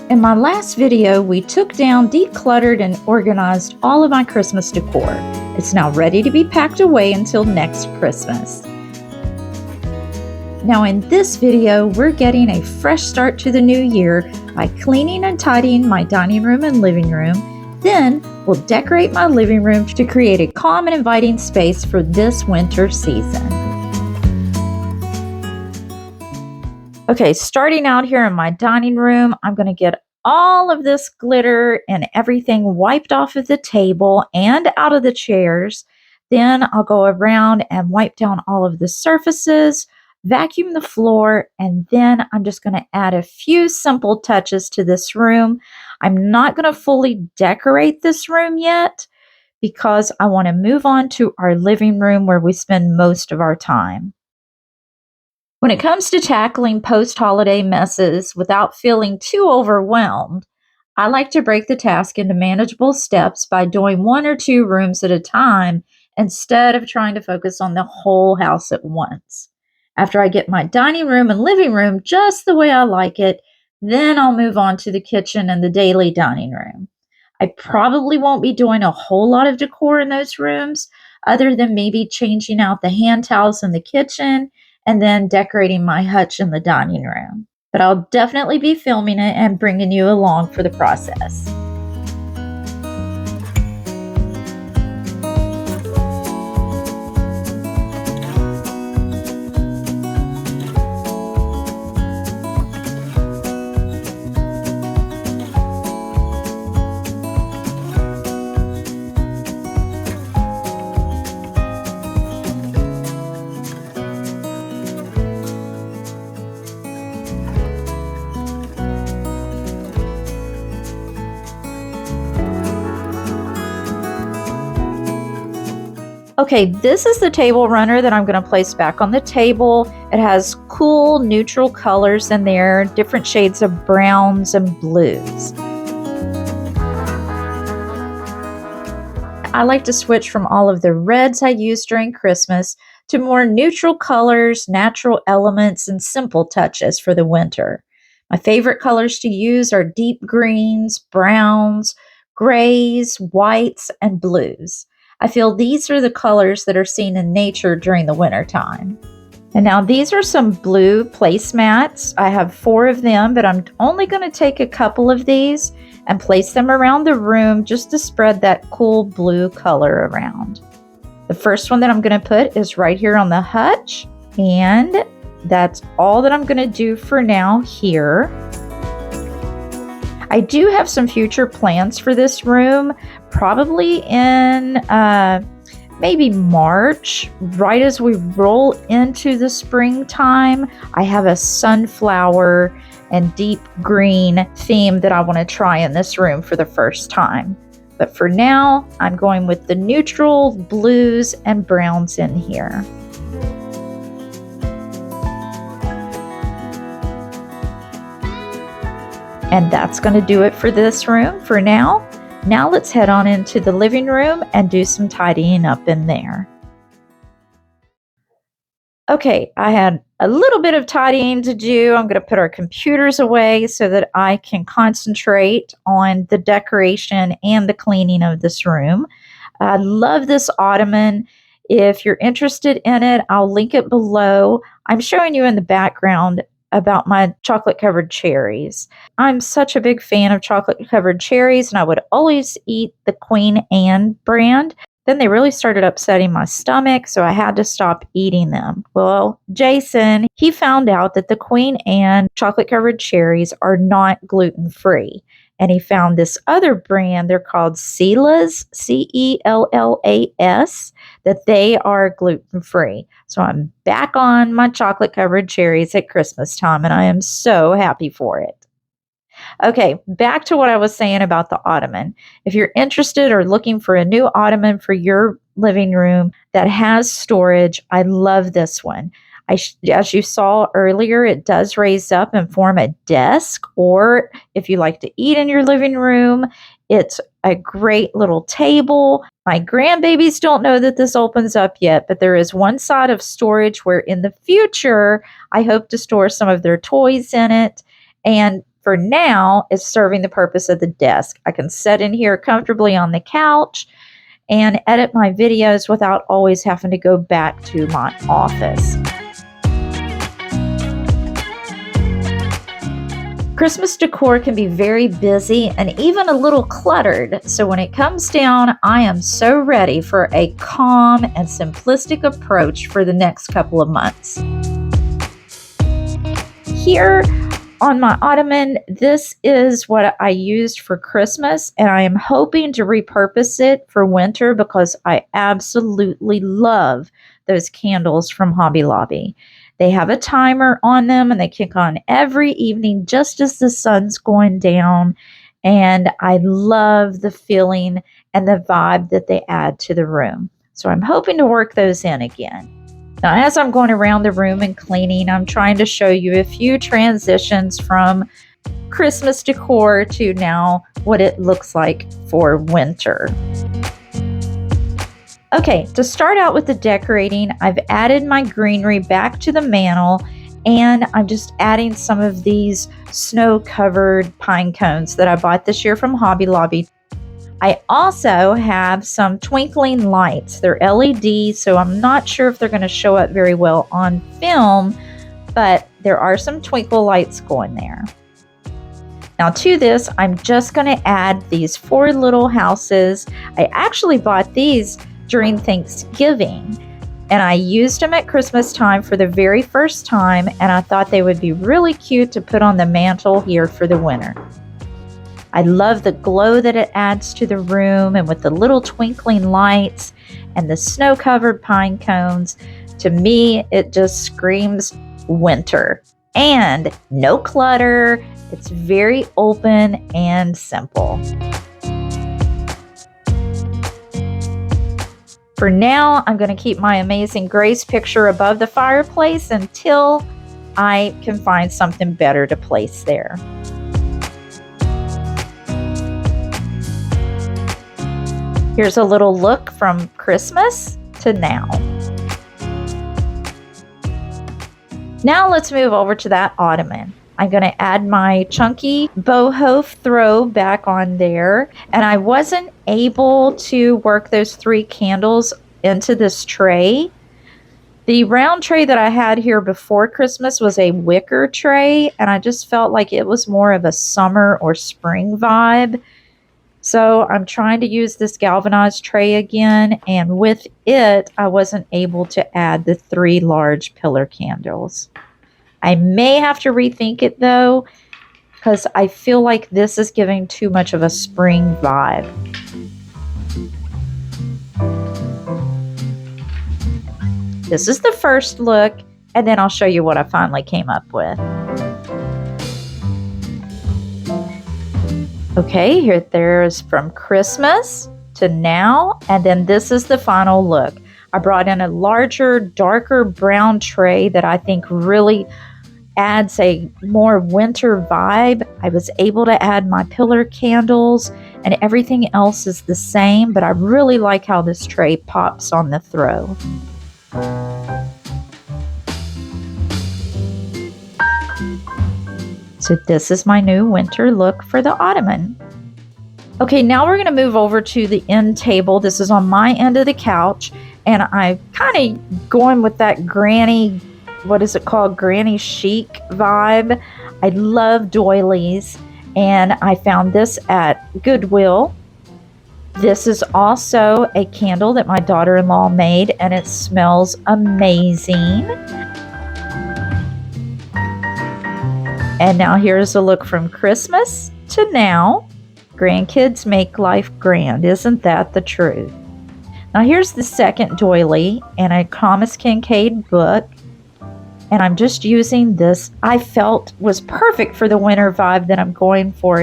In my last video, we took down, decluttered, and organized all of my Christmas decor. It's now ready to be packed away until next Christmas. Now in this video, we're getting a fresh start to the new year by cleaning and tidying my dining room and living room. Then we'll decorate my living room to create a calm and inviting space for this winter season. Okay, starting out here in my dining room, I'm going to get all of this glitter and everything wiped off of the table and out of the chairs. Then I'll go around and wipe down all of the surfaces, vacuum the floor, and then I'm just going to add a few simple touches to this room. I'm not going to fully decorate this room yet because I want to move on to our living room where we spend most of our time. When it comes to tackling post-holiday messes without feeling too overwhelmed, I like to break the task into manageable steps by doing 1 or 2 rooms at a time instead of trying to focus on the whole house at once. After I get my dining room and living room just the way I like it, then I'll move on to the kitchen and the daily dining room. I probably won't be doing a whole lot of decor in those rooms, other than maybe changing out the hand towels in the kitchen and then decorating my hutch in the dining room. But I'll definitely be filming it and bringing you along for the process. Okay, this is the table runner that I'm going to place back on the table. It has cool neutral colors in there, different shades of browns and blues. I like to switch from all of the reds I used during Christmas to more neutral colors, natural elements, and simple touches for the winter. My favorite colors to use are deep greens, browns, grays, whites, and blues. I feel these are the colors that are seen in nature during the winter time. And now these are some blue placemats. I have 4 of them, but I'm only going to take a couple of these and place them around the room just to spread that cool blue color around. The first one that I'm going to put is right here on the hutch, and that's all that I'm going to do for now here. I do have some future plans for this room, probably in maybe March, right as we roll into the springtime. I have a sunflower and deep green theme that I want to try in this room for the first time. But for now, I'm going with the neutral blues and browns in here. And that's going to do it for this room for now. Now let's head on into the living room and do some tidying up in there. Okay, I had a little bit of tidying to do. I'm going to put our computers away so that I can concentrate on the decoration and the cleaning of this room. I love this ottoman. If you're interested in it, I'll link it below. I'm showing you in the background about my chocolate covered cherries. I'm such a big fan of chocolate covered cherries, and I would always eat the Queen Anne brand. Then they really started upsetting my stomach, so I had to stop eating them. Well, Jason, he found out that the Queen Anne chocolate covered cherries are not gluten free. And he found this other brand, they're called Cellas, Cellas, that they are gluten-free. So I'm back on my chocolate-covered cherries at Christmas time, and I am so happy for it. Okay, back to what I was saying about the ottoman. If you're interested or looking for a new ottoman for your living room that has storage, I love this one. As you saw earlier, it does raise up and form a desk, or if you like to eat in your living room, it's a great little table. My grandbabies don't know that this opens up yet, but there is one side of storage where in the future, I hope to store some of their toys in it. And For now, it's serving the purpose of the desk. I can sit in here comfortably on the couch and edit my videos without always having to go back to my office. Christmas decor can be very busy and even a little cluttered, so when it comes down, I am so ready for a calm and simplistic approach for the next couple of months. Here on my ottoman, this is what I used for Christmas, and I am hoping to repurpose it for winter because I absolutely love those candles from Hobby Lobby. They have a timer on them and they kick on every evening just as the sun's going down. And I love the feeling and the vibe that they add to the room. So I'm hoping to work those in again. Now, as I'm going around the room and cleaning, I'm trying to show you a few transitions from Christmas decor to now what it looks like for winter. Okay, to start out with the decorating, I've added my greenery back to the mantle, and I'm just adding some of these snow-covered pine cones that I bought this year from Hobby Lobby. I also have some twinkling lights. They're LED, so I'm not sure if they're going to show up very well on film, but there are some twinkle lights going there. Now to this, I'm just going to add these 4 little houses. I actually bought these during Thanksgiving, and I used them at Christmas time for the very first time, and I thought they would be really cute to put on the mantle here for the winter. I love the glow that it adds to the room, and with the little twinkling lights and the snow-covered pine cones, to me it just screams winter. And no clutter, it's very open and simple. For now, I'm going to keep my Amazing Grace picture above the fireplace until I can find something better to place there. Here's a little look from Christmas to now. Now let's move over to that ottoman. I'm going to add my chunky boho throw back on there, and I wasn't able to work those 3 candles into this tray. The round tray that I had here before Christmas was a wicker tray, and I just felt like it was more of a summer or spring vibe. So I'm trying to use this galvanized tray again, and with it, I wasn't able to add the 3 large pillar candles. I may have to rethink it though, because I feel like this is giving too much of a spring vibe. This is the first look, and then I'll show you what I finally came up with. Okay, here there's from Christmas to now, and then this is the final look. I brought in a larger, darker brown tray that I think really adds a more winter vibe. I was able to add my pillar candles, and everything else is the same, but I really like how this tray pops on the throw. So this is my new winter look for the ottoman. Okay, now we're going to move over to the end table. This is on my end of the couch, and I'm kind of going with that granny, what is it called? Granny chic vibe. I love doilies, and I found this at Goodwill. This is also a candle that my daughter-in-law made, and it smells amazing. And now here's a look from Christmas to now. Grandkids make life grand. Isn't that the truth? Now here's the second doily in a Thomas Kincaid book. And I'm just using this. I felt was perfect for the winter vibe that I'm going for.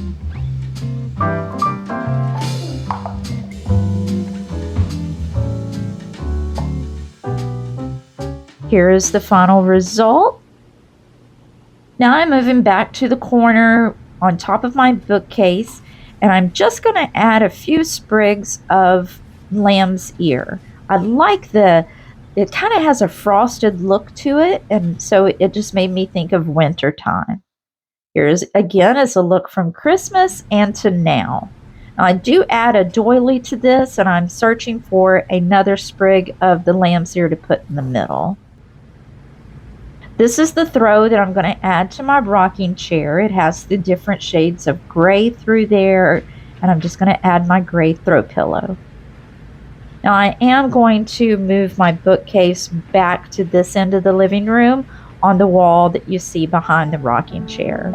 Here is the final result. Now I'm moving back to the corner on top of my bookcase, and I'm just going to add a few sprigs of lamb's ear. I like it kind of has a frosted look to it, and so it just made me think of winter time. Here's again is a look from Christmas and to now. Now I do add a doily to this, and I'm searching for another sprig of the lamb's ear to put in the middle. This is the throw that I'm going to add to my rocking chair. It has the different shades of gray through there, and I'm just going to add my gray throw pillow. Now I am going to move my bookcase back to this end of the living room on the wall that you see behind the rocking chair.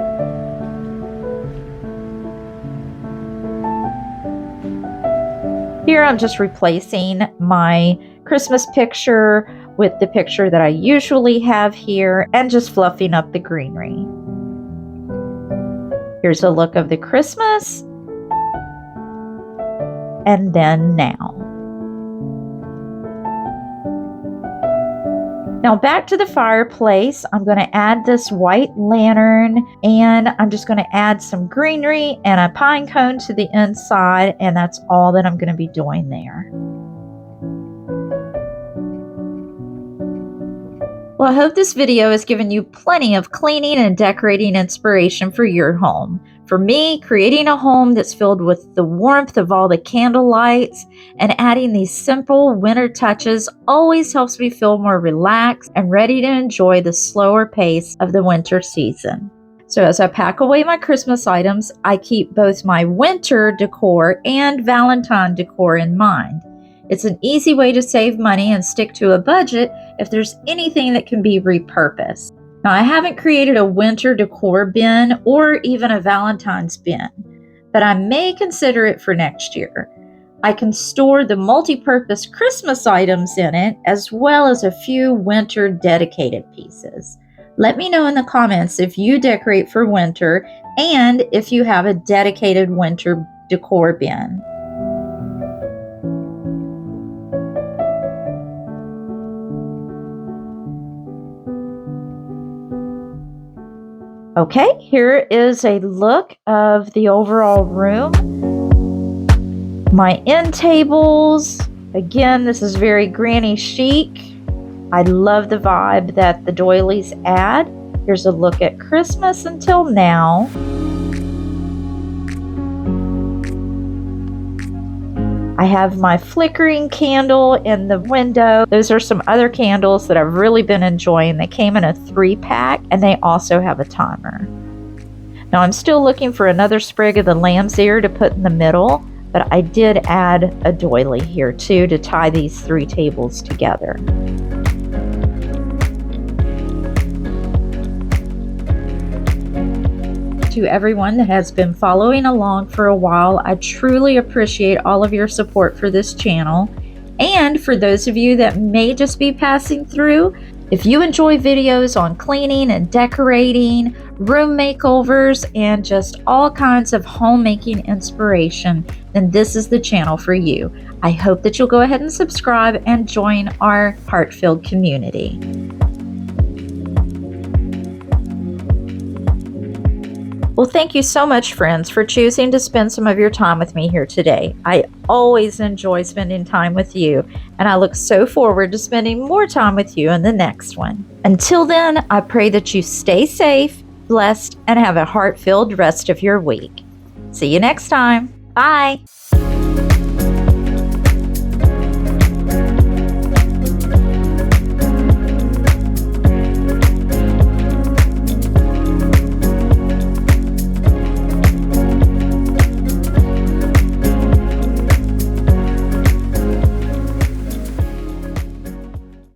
Here I'm just replacing my Christmas picture with the picture that I usually have here and just fluffing up the greenery. Here's a look of the Christmas and then now. Now back to the fireplace, I'm going to add this white lantern, and I'm just going to add some greenery and a pine cone to the inside, and that's all that I'm going to be doing there. Well, I hope this video has given you plenty of cleaning and decorating inspiration for your home. For me, creating a home that's filled with the warmth of all the candle lights and adding these simple winter touches always helps me feel more relaxed and ready to enjoy the slower pace of the winter season. So as I pack away my Christmas items, I keep both my winter decor and Valentine decor in mind. It's an easy way to save money and stick to a budget if there's anything that can be repurposed. Now, I haven't created a winter decor bin or even a Valentine's bin, but I may consider it for next year. I can store the multi-purpose Christmas items in it, as well as a few winter dedicated pieces. Let me know in the comments if you decorate for winter and if you have a dedicated winter decor bin. Okay, here is a look of the overall room. My end tables, again, this is very granny chic. I love the vibe that the doilies add. Here's a look at Christmas until now. I have my flickering candle in the window. Those are some other candles that I've really been enjoying. They came in a 3-pack, and they also have a timer. Now I'm still looking for another sprig of the lamb's ear to put in the middle, but I did add a doily here too to tie these 3 tables together. To everyone that has been following along for a while, I truly appreciate all of your support for this channel. And for those of you that may just be passing through, if you enjoy videos on cleaning and decorating, room makeovers, and just all kinds of homemaking inspiration, then this is the channel for you. I hope that you'll go ahead and subscribe and join our Heartfelt community. Well, thank you so much, friends, for choosing to spend some of your time with me here today. I always enjoy spending time with you, and I look so forward to spending more time with you in the next one. Until then, I pray that you stay safe, blessed, and have a heart-filled rest of your week. See you next time. Bye.